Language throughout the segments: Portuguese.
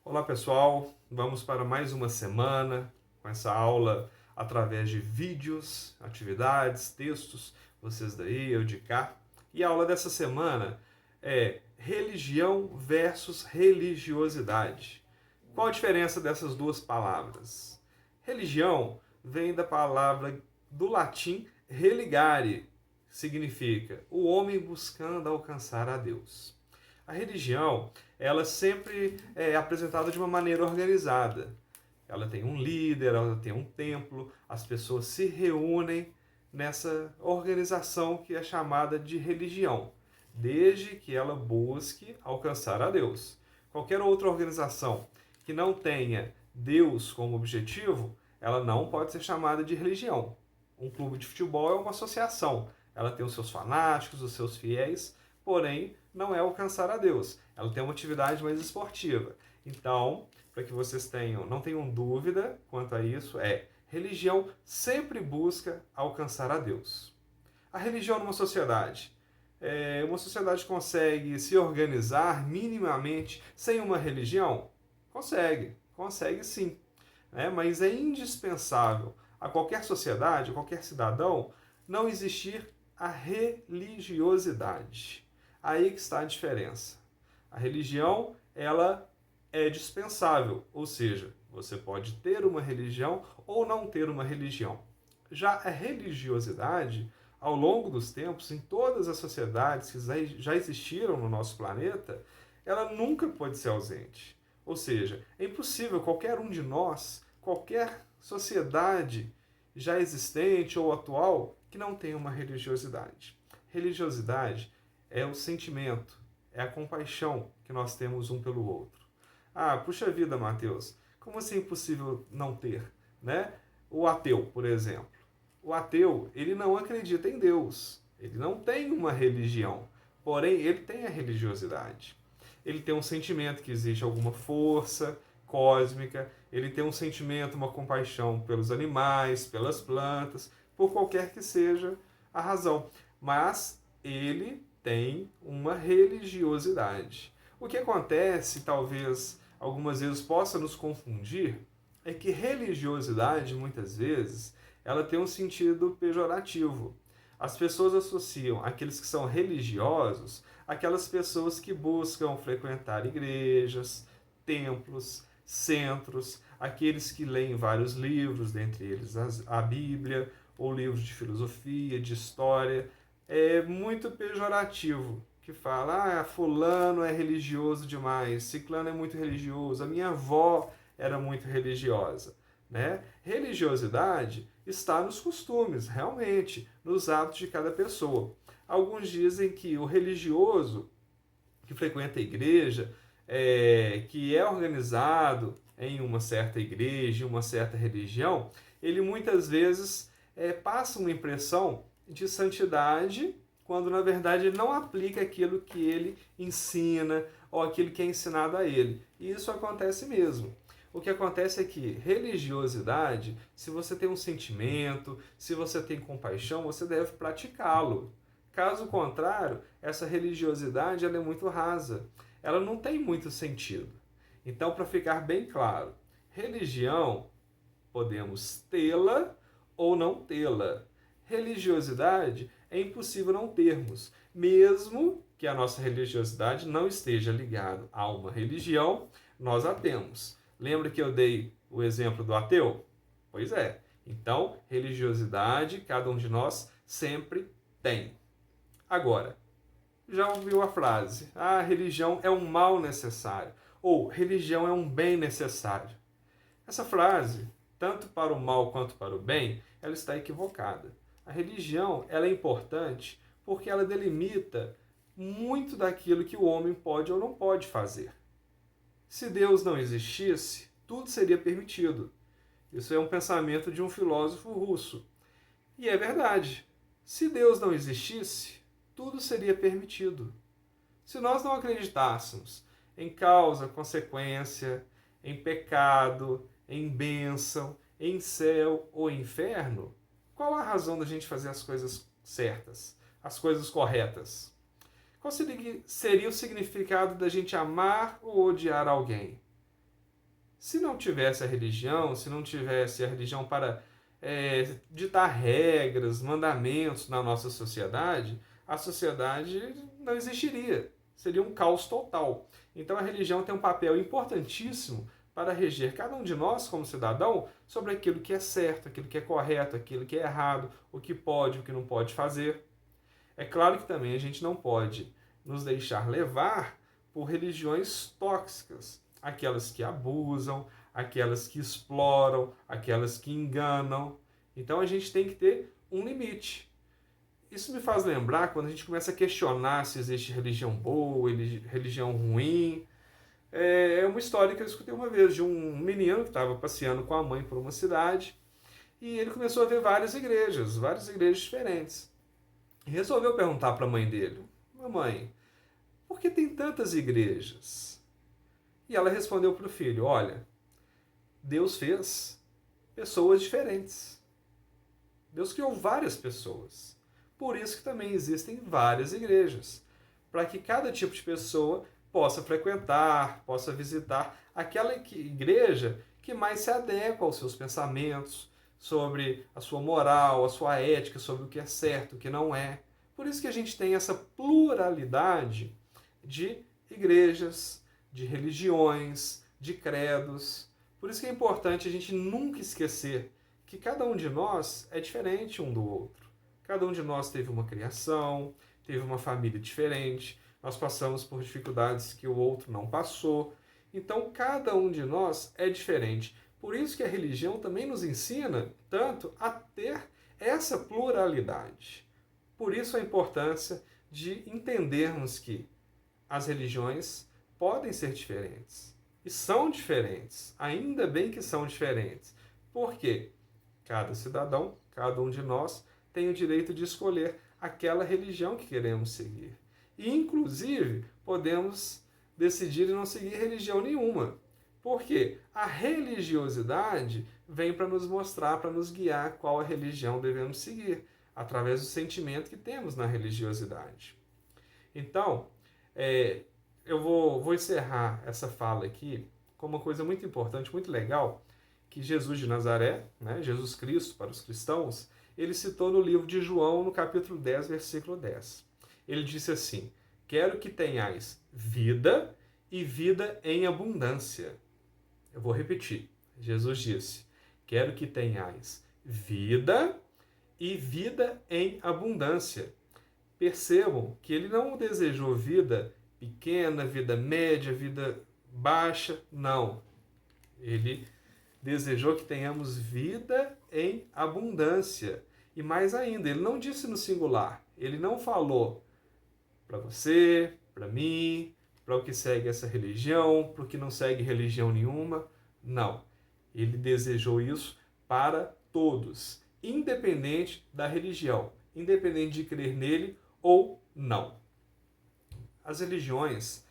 Olá pessoal, vamos para mais uma semana com essa aula através de vídeos, atividades, textos, vocês daí, eu de cá. E a aula dessa semana é religião versus religiosidade. Qual a diferença dessas duas palavras? Religião vem da palavra do latim religare, que significa o homem buscando alcançar a Deus. A religião, ela sempre é apresentada de uma maneira organizada. Ela tem um líder, ela tem um templo, as pessoas se reúnem nessa organização que é chamada de religião, desde que ela busque alcançar a Deus. Qualquer outra organização que não tenha Deus como objetivo, ela não pode ser chamada de religião. Um clube de futebol é uma associação. Ela tem os seus fanáticos, os seus fiéis, porém não é alcançar a Deus. Ela tem uma atividade mais esportiva. Então, para que vocês não tenham dúvida quanto a isso, religião sempre busca alcançar a Deus. A religião numa sociedade. Uma sociedade consegue se organizar minimamente sem uma religião? Consegue sim. Mas é indispensável a qualquer sociedade, a qualquer cidadão, não existir a religiosidade. Aí que está a diferença. A religião, ela é dispensável, ou seja, você pode ter uma religião ou não ter uma religião. Já a religiosidade, ao longo dos tempos, em todas as sociedades que já existiram no nosso planeta, ela nunca pode ser ausente. Ou seja, é impossível qualquer um de nós, qualquer sociedade já existente ou atual, que não tenha uma religiosidade. Religiosidade é o sentimento, é a compaixão que nós temos um pelo outro. Ah, puxa vida, Mateus, como assim é impossível não ter? Né? O ateu, por exemplo. O ateu, ele não acredita em Deus. Ele não tem uma religião. Porém, ele tem a religiosidade. Ele tem um sentimento que existe alguma força cósmica. Ele tem um sentimento, uma compaixão pelos animais, pelas plantas, por qualquer que seja a razão. Mas ele tem uma religiosidade. O que acontece, talvez algumas vezes possa nos confundir, é que religiosidade, muitas vezes, ela tem um sentido pejorativo. As pessoas associam aqueles que são religiosos àquelas pessoas que buscam frequentar igrejas, templos, centros, aqueles que leem vários livros, dentre eles a Bíblia, ou livros de filosofia, de história. É muito pejorativo, que fala, fulano é religioso demais, ciclano é muito religioso, a minha avó era muito religiosa. Né? Religiosidade está nos costumes, realmente, nos hábitos de cada pessoa. Alguns dizem que o religioso que frequenta a igreja, que é organizado em uma certa igreja, em uma certa religião, ele muitas vezes passa uma impressão de santidade, quando na verdade ele não aplica aquilo que ele ensina ou aquilo que é ensinado a ele. E isso acontece mesmo. O que acontece é que religiosidade, se você tem um sentimento, se você tem compaixão, você deve praticá-lo. Caso contrário, essa religiosidade ela é muito rasa. Ela não tem muito sentido. Então, para ficar bem claro, religião podemos tê-la ou não tê-la. Religiosidade é impossível não termos, mesmo que a nossa religiosidade não esteja ligada a uma religião, nós a temos. Lembra que eu dei o exemplo do ateu? Pois é. Então, religiosidade, cada um de nós sempre tem. Agora, já ouviu a frase, religião é um mal necessário, ou religião é um bem necessário. Essa frase, tanto para o mal quanto para o bem, ela está equivocada. A religião ela é importante porque ela delimita muito daquilo que o homem pode ou não pode fazer. Se Deus não existisse, tudo seria permitido. Isso é um pensamento de um filósofo russo. E é verdade. Se Deus não existisse, tudo seria permitido. Se nós não acreditássemos em causa, consequência, em pecado, em bênção, em céu ou inferno, qual a razão da gente fazer as coisas certas, as coisas corretas? Qual seria o significado da gente amar ou odiar alguém? Se não tivesse a religião, se não tivesse a religião para ditar regras, mandamentos na nossa sociedade, a sociedade não existiria. Seria um caos total. Então a religião tem um papel importantíssimo para reger cada um de nós como cidadão sobre aquilo que é certo, aquilo que é correto, aquilo que é errado, o que pode, o que não pode fazer. É claro que também a gente não pode nos deixar levar por religiões tóxicas, aquelas que abusam, aquelas que exploram, aquelas que enganam. Então a gente tem que ter um limite. Isso me faz lembrar quando a gente começa a questionar se existe religião boa, religião ruim. É uma história que eu escutei uma vez de um menino que estava passeando com a mãe por uma cidade e ele começou a ver várias igrejas diferentes. E resolveu perguntar para a mãe dele: Mamãe, por que tem tantas igrejas? E ela respondeu para o filho: Olha, Deus fez pessoas diferentes. Deus criou várias pessoas. Por isso que também existem várias igrejas, para que cada tipo de pessoa possa frequentar, possa visitar aquela igreja que mais se adequa aos seus pensamentos, sobre a sua moral, a sua ética, sobre o que é certo, o que não é. Por isso que a gente tem essa pluralidade de igrejas, de religiões, de credos. Por isso que é importante a gente nunca esquecer que cada um de nós é diferente um do outro. Cada um de nós teve uma criação, teve uma família diferente, nós passamos por dificuldades que o outro não passou. Então, cada um de nós é diferente. Por isso que a religião também nos ensina tanto a ter essa pluralidade. Por isso a importância de entendermos que as religiões podem ser diferentes. E são diferentes. Ainda bem que são diferentes. Por quê? Cada cidadão, cada um de nós, tem o direito de escolher aquela religião que queremos seguir. E, inclusive, podemos decidir não seguir religião nenhuma. Por quê? A religiosidade vem para nos mostrar, para nos guiar qual a religião devemos seguir, através do sentimento que temos na religiosidade. Então, eu vou encerrar essa fala aqui com uma coisa muito importante, muito legal, que Jesus de Nazaré, né, Jesus Cristo para os cristãos, ele citou no livro de João, no capítulo 10, versículo 10. Ele disse assim: quero que tenhais vida e vida em abundância. Eu vou repetir. Jesus disse: quero que tenhais vida e vida em abundância. Percebam que ele não desejou vida pequena, vida média, vida baixa. Não. Ele desejou que tenhamos vida em abundância. E mais ainda, ele não disse no singular. Ele não falou para você, para mim, para o que segue essa religião, para o que não segue religião nenhuma. Não. Ele desejou isso para todos, independente da religião, independente de crer nele ou não. As religiões,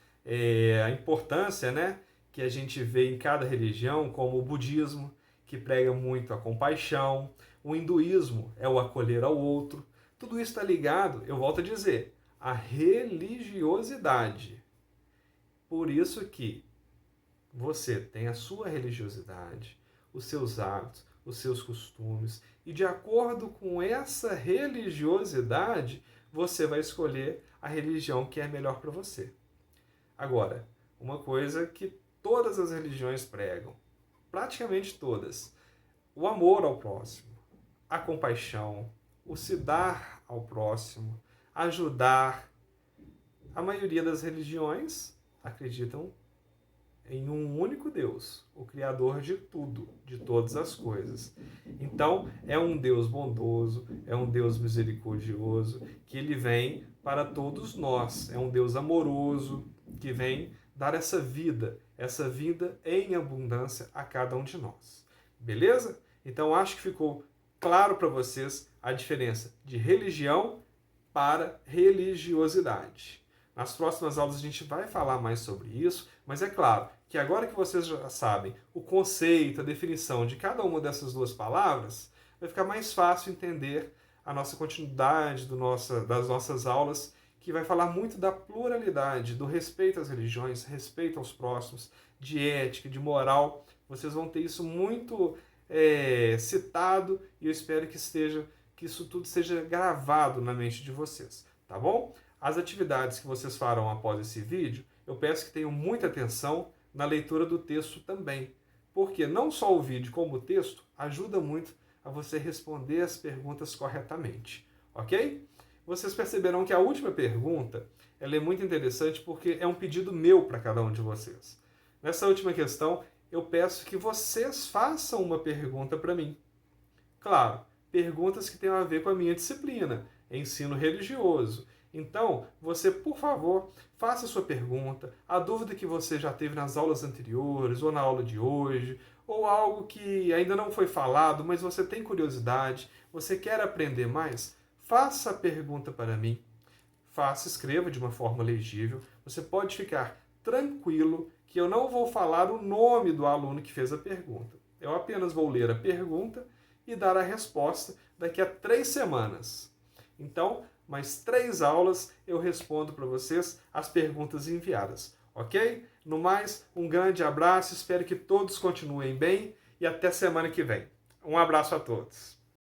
a importância, né, que a gente vê em cada religião, como o budismo, que prega muito a compaixão, o hinduísmo é o acolher ao outro. Tudo isso está ligado, eu volto a dizer, à religiosidade. Por isso que você tem a sua religiosidade, os seus hábitos, os seus costumes, e de acordo com essa religiosidade, você vai escolher a religião que é melhor para você. Agora, uma coisa que todas as religiões pregam, praticamente todas, o amor ao próximo, a compaixão, o se dar ao próximo, ajudar. A maioria das religiões acreditam em um único Deus, o Criador de tudo, de todas as coisas. Então, é um Deus bondoso, é um Deus misericordioso, que ele vem para todos nós. É um Deus amoroso, que vem dar essa vida em abundância a cada um de nós. Beleza? Então, acho que ficou claro para vocês a diferença de religião para religiosidade. Nas próximas aulas a gente vai falar mais sobre isso, mas é claro que agora que vocês já sabem o conceito, a definição de cada uma dessas duas palavras, vai ficar mais fácil entender a nossa continuidade das nossas aulas, que vai falar muito da pluralidade, do respeito às religiões, respeito aos próximos, de ética, de moral, Vocês vão ter isso muito citado e eu espero que isso tudo seja gravado na mente de vocês, tá bom? As atividades que vocês farão após esse vídeo, eu peço que tenham muita atenção na leitura do texto também, porque não só o vídeo como o texto ajuda muito a você responder as perguntas corretamente, ok? Vocês perceberão que a última pergunta ela é muito interessante porque é um pedido meu para cada um de vocês. Nessa última questão, eu peço que vocês façam uma pergunta para mim. Claro, perguntas que tenham a ver com a minha disciplina, ensino religioso. Então, você, por favor, faça a sua pergunta, a dúvida que você já teve nas aulas anteriores ou na aula de hoje, ou algo que ainda não foi falado, mas você tem curiosidade, você quer aprender mais, faça a pergunta para mim. Faça, escreva de uma forma legível. Você pode ficar tranquilo que eu não vou falar o nome do aluno que fez a pergunta. Eu apenas vou ler a pergunta e dar a resposta daqui a 3 semanas. Então, mais 3 aulas eu respondo para vocês as perguntas enviadas, ok? No mais, um grande abraço, espero que todos continuem bem e até semana que vem. Um abraço a todos.